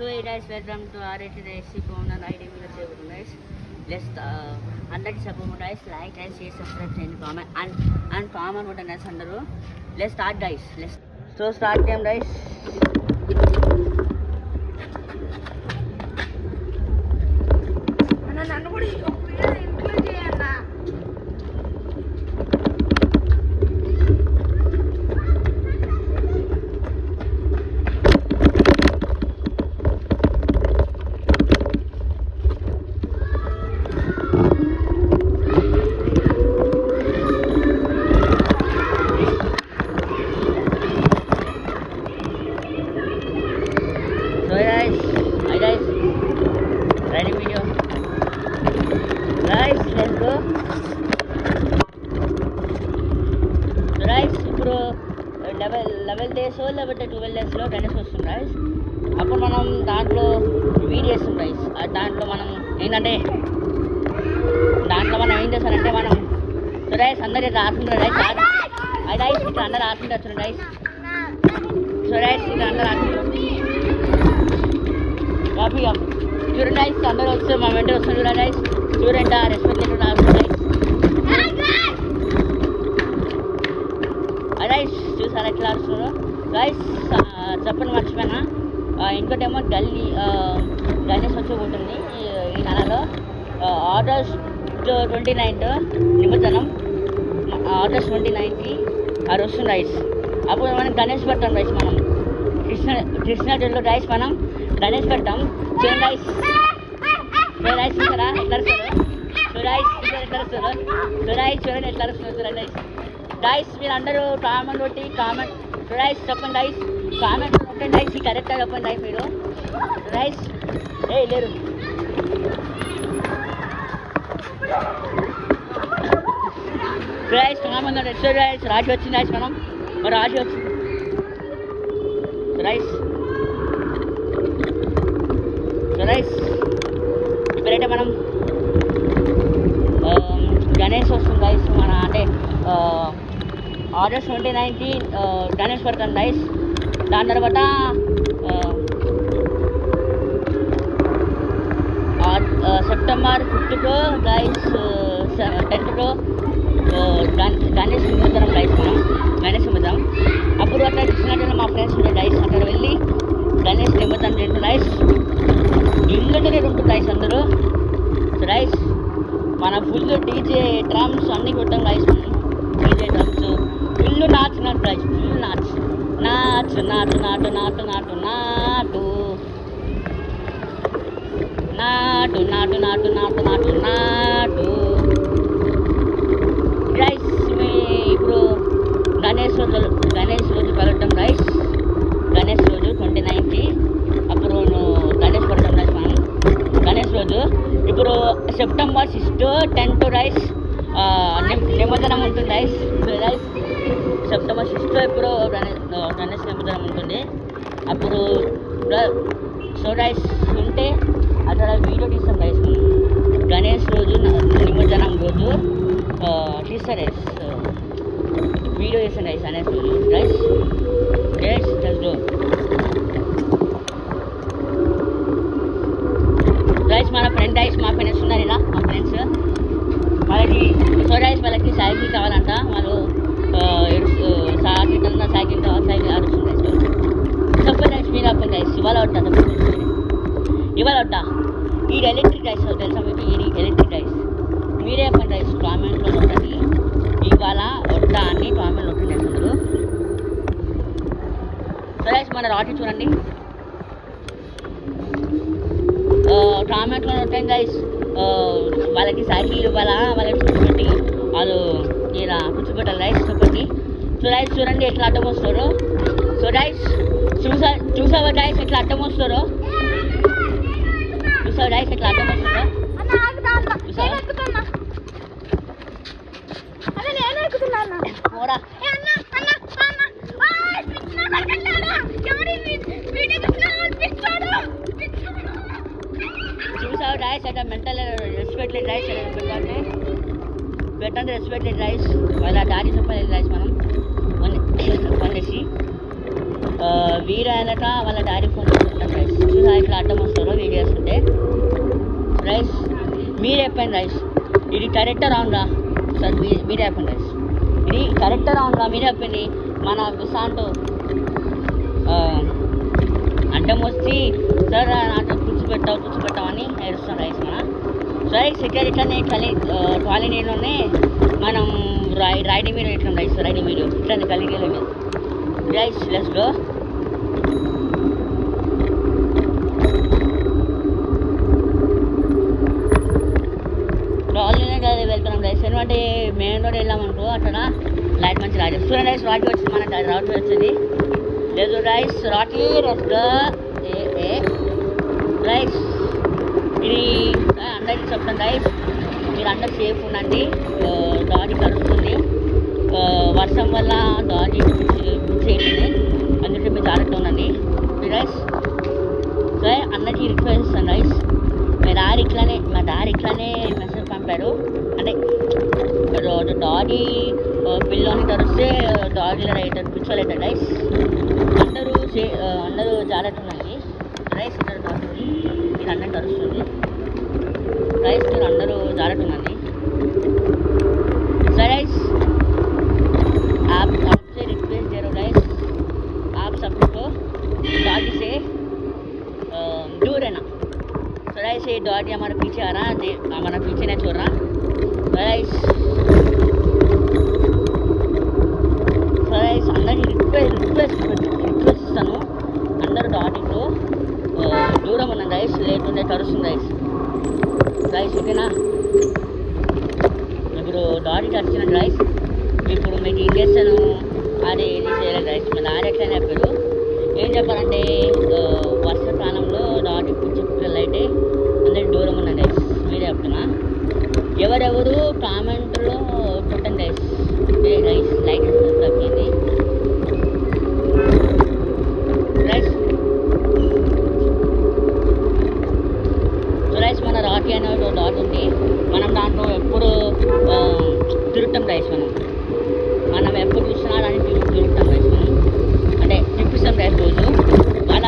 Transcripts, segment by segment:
So hey guys, welcome to RAT Racing Corner ID video guys. Let's అందరికి support guys, like and share, subscribe and comment and comment button guys అందరూ. Let's start guys. So start time guys. నన్ను కూడా include చేయన్నా. So guys, hi guys, ready video. Guys, let's go. So guys, ఇప్పుడు 11 days లేకపోతే 12 daysలో tennis వస్తుంది guys. అప్పుడు మనం దాంట్లో వీడియో చేస్తాం guys. దాంట్లో మనం ఏంటంటే ఏం చేస్తారంటే మనం సో guys అందరు ఇట్లా ఆడుతుంటారు guys. ఇట్లా అందరు ఆడుతుంటారు guys. సో guys ఇట్లా అందరు ఆడుతుంటారు. చూడండి guys, అందరూ వస్తే మా వెంట వస్తుంది చూడండి guys. చూడండి రెస్పెక్ట్ లేకుండా ఆడుతుంది guys. చూసారా ఎట్లా ఆడుతున్నారు guys. చెప్పండి మర్చిపోయినా. ఇంకోటేమో గణేష్ వచ్చి ఉంటుంది ఈ నెలలో. ఆగస్ట్ 29th నిమజ్జనం. ఆగస్ట్ 29కి అది వస్తుంది guys. అప్పుడు మనం గణేష్ పెడతాం guys. మనం కృష్ణాటూరులో guys మనం గణేష్ పెడతాం. చూడండి guys, చూసారా ఎట్లా వస్తారు. చూడండి ఎట్లా వస్తున్నారు చూడండి guys. మీరు అందరూ కామెంట్ కొట్టి కామెంట్ చెప్పండి guys. కామెంట్ కొట్టండి guys. కరెక్ట్గా చెప్పండి guys. మీరు guys లేరు కామెంట్ కొట్టండి guys. రాజు వచ్చింది guys. మనం రాజు వచ్చింది guys. ఇప్పుడైతే మనం గణేష్ వస్తుంది guys. మన అంటే ఆగస్ట్ 29కి గణేష్ పెడతాం guys. దాని తర్వాత September 5th guys, 10th Ganesh నిమజ్జనం guys. మనం గణేష్ నిమజ్జనం అప్పుడు అట్లా కృష్ణాటూరులో మా ఫ్రెండ్స్ ఉండే guys. అక్కడ వెళ్ళి గణేష్ నిమజ్జనం చేయండి guys. ఇల్లుంటూనే ఉంటుంది guys అందరూ. సో guys మన ఫుల్ డీజే డ్రమ్స్ అన్నీ కొట్టాం guys. డీజే డ్రమ్స్ ఫుల్ నాచినట్టు guys. ఫుల్ నాచు నాటు నాటు నాటు నాటు నాటు నాటు నాటు నాటు నాటు నాటు నాటు guys. ఇప్పుడు గణేష్ రోజు కలవటం guys. గణేష్ రోజు 29కి అప్పుడు గణేష్ పడటం guys. మనం గణేష్ రోజు ఇప్పుడు సెప్టెంబర్ 6th 10th guys నిమజ్జనం ఉంటుంది guys. సెప్టెంబర్ 6th ఇప్పుడు గణేష్ నిమజ్జనం ఉంటుంది. అప్పుడు సో guys ఉంటే అక్కడ వీడియో తీస్తాం guys. గణేష్ రోజు నిమజ్జనం రోజు తీస్తారు guys. వీడియో చేస్తాం guys గణేష్ రోజు guys. let's go guys. మన ఫ్రెండ్ guys, మా ఫ్రెండ్స్ ఉన్నారు ఇలా మా ఫ్రెండ్స్. వాళ్ళకి సైకిల్ కావాలంట. వాళ్ళు సైకిల్ కావాలి అడుగుతుంది guys. చెప్పండి guys, మీరు చెప్పండి guys. ఇవాళ వద్దా ఇది ఎలక్ట్రిక్ guys. తెలుసా మీకు ఇది ఎలక్ట్రిక్ guys. మీరే చెప్పండి guys. కామెంట్లో ఉంటుంది ఇవాళ వద్దా అని కామెంట్లో ఉంటుంది అందరూ. సో guys మన రాటి చూడండి కామెంట్లో ఉంటాయి guys. వాళ్ళకి సైకిల్ ఇవ్వాలా వాళ్ళకి కూర్చోబెట్టి వాళ్ళు ఇలా కూర్చోబెట్టాలి guys. చెప్పండి. సో guys చూడండి ఎట్లా అడ్డం వస్తారో. సో guys చూసావా guys ఎట్లా అడ్డం వస్తారో. చూసావా guys ఎట్లా అడ్డం వస్తారో. చూసావా guys అట్లా మెంటల్ రెస్పెక్ట్ లేదు guys. పెట్టండి రెస్పెక్ట్ లేదు guys. వాళ్ళ డాడీ చెప్పలేదు guys. మనం వన్ చేసి వీర అనక వాళ్ళ డాడీ ఫోన్ చేస్తుంటాం గైస్. చూసా ఇట్లా అడ్డం వస్తారో వీడియోస్ ఉంటే. రైస్ మీరు చెప్పండి రైస్, ఇది కరెక్టా రాంగా సార్? మీరే చెప్పండి రైస్, ఇది కరెక్టా రాంగా మీరే చెప్పండి. మన విశాంతో అడ్డం వచ్చి సార్ నాకు కూర్చోబెట్టామని ఏడుస్తాం రైస్ మన. సో రైస్ ఇక్కడ ఇట్లనే కాలనీలోనే మనం రైడింగ్ మీద ఇట్లా రైస్, రైడింగ్ మీద ఇట్లనే కలిగి రైస్. Let's go. కాలనీనే కదా వెళ్తున్నాం రైస్, ఎందుకంటే మెయిన్ రోడ్ వెళ్ళామనుకో అక్కడ లైట్ మంచి రాజు చూడండి రైస్. రాటి వచ్చింది మనకి, రాటి వచ్చింది లేదు రైస్. రాటి రెస్గా రైస్. ఇది అందరికీ చెప్తాను రైస్, మీరు అందరు సేఫ్ ఉండండి. డాడీ కలుస్తుంది, వర్షం వల్ల డాడీ బుక్ చేయండి, అందుకే మీరు జాగ్రత్త ఉండండి రైస్. సో అందరికీ రిక్వెస్ట్ ఇస్తాను రైస్, మా డాడీ ఇట్లానే మెసేజ్ పంపాడు. అంటే డాడీ పిల్లోని తరిస్తే డాడీలో రైటర్ కూర్చోలేదు రైస్. అందరూ జాగ్రత్త ఉండండి రైస్. ఇక్కడ డాడీ మీరు అందరూ తరుస్తుంది రైస్, మీరు అందరూ జాగ్రత్త ఉండండి सर गाइस, आपसे रिक्वेस्ट दे रहा हूँ गाइस, आप सबको डॉगी से दूर रहना. सर गाइस ये डॉगी हमारे पीछे आ रहा है, हमारा पीछे नहीं छोड़ रहा. सर गाइस అందరికీ రిక్వెస్ట్ ఇస్తాను, అందరూ డాడీతో దూరం ఉన్నాను రైస్, లేకుంటే కరుస్తుంది రైస్. ఓకేనా? ఇప్పుడు డాడీ వచ్చిన రైస్, ఇప్పుడు మీకు ఇంజక్షన్ అది ఇది చేయలేదు రైస్. మన డాడీ ఎట్లయినా చెప్పాడు, ఏం చెప్పాలంటే వర్షాకాలంలో డాడీ పిల్లలు అయితే అందరికి దూరం ఉన్న రైస్. మీరే చెప్తున్నా, ఎవరెవరు కామెంట్లో పెట్టండి రైస్, లైక్ తగ్గింది రైస్. సో రైస్ మన రాకీ అనే డాట్ ఉంది, మనం దాంట్లో ఎప్పుడు తిరుగుతాం రైస్. మనం ఎప్పుడు చూసినా దాన్ని తిరుగుతాం రైస్. మనం అంటే తిప్పిస్తాం రైస్ రోజు. వాళ్ళ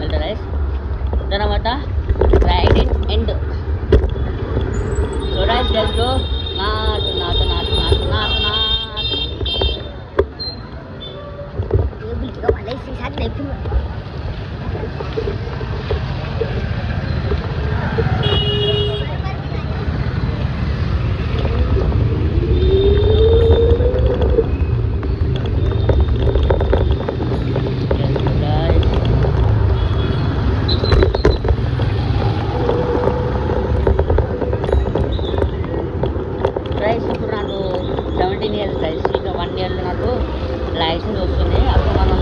వెళ్తా గైస్. తర్వాత right in end. So guys let's go. నాటు నాటు నాటు నాటు నాటు నాటు. Các bạn lấy xì sát đẹp chưa? ఇప్పుడు నాకు 17 years గైస్. ఇక 1 yearలో నాకు లైసెన్స్ వస్తుంది. అప్పుడు మనం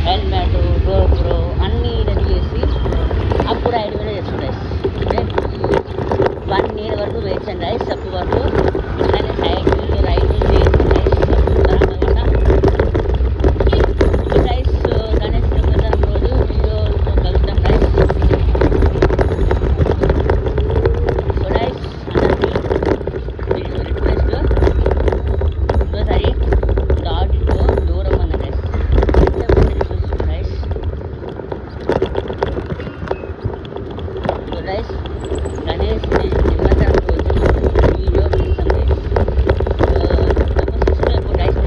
హెల్మెట్ గోప్రో అన్నీ రెడీ చేసి అప్పుడు రైడ్ మీద చేస్తాం గైస్. ఓకే 1 year వరకు వెయిట్ చేయండి గైస్. అప్పుడు వరకు అలానే సైకిల్ రైడ్ చేస్తాం గైస్. తర్వాత గైస్ గణేష్ నిమజ్జనం రోజు వీడియోతో కలుద్దాం గైస్. సో గైస్ అందరికీ రిక్వెస్ట్ ఇంకోసారి దాటితో దూరం అన్న guys. Guys so guys Ganesh నిమజ్జనం రోజు వీడియో తీస్తాం గైస్. ఇప్పుడు గైస్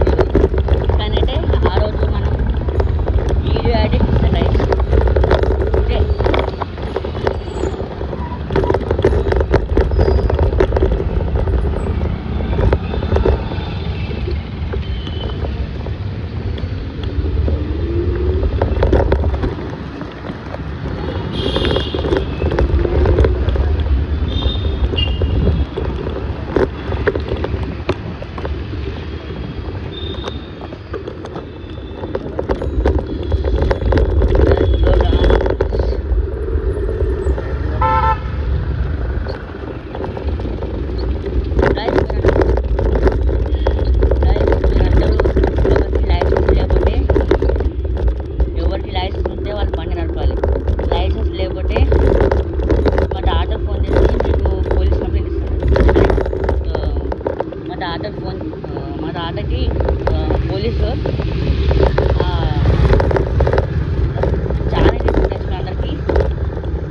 కానీ అంటే ఆ రోజు మనం వీడియో ఎడిట్ చేస్తాం గైస్. ఓకే ఎవరికి లైసెన్స్ ఉంటే వాళ్ళు బండి నడపాలి. లైసెన్స్ లేకపోతే మా తాత ఫోన్ చేసి మీకు పోలీస్ కంప్లైంట్ ఇస్తాను. మా తాతకి పోలీసు చాలా చేస్తున్నాయి అందరికీ.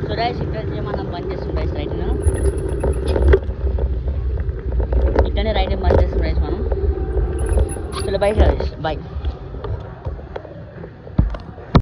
సో గైస్ ఇక్కడ మనం బంద్ చేస్తాం గైస్ రైడ్ను. ఇక్కడనే రైడ్ బంద్ చేస్తాం గైస్ మనం. చలో బై గైస్.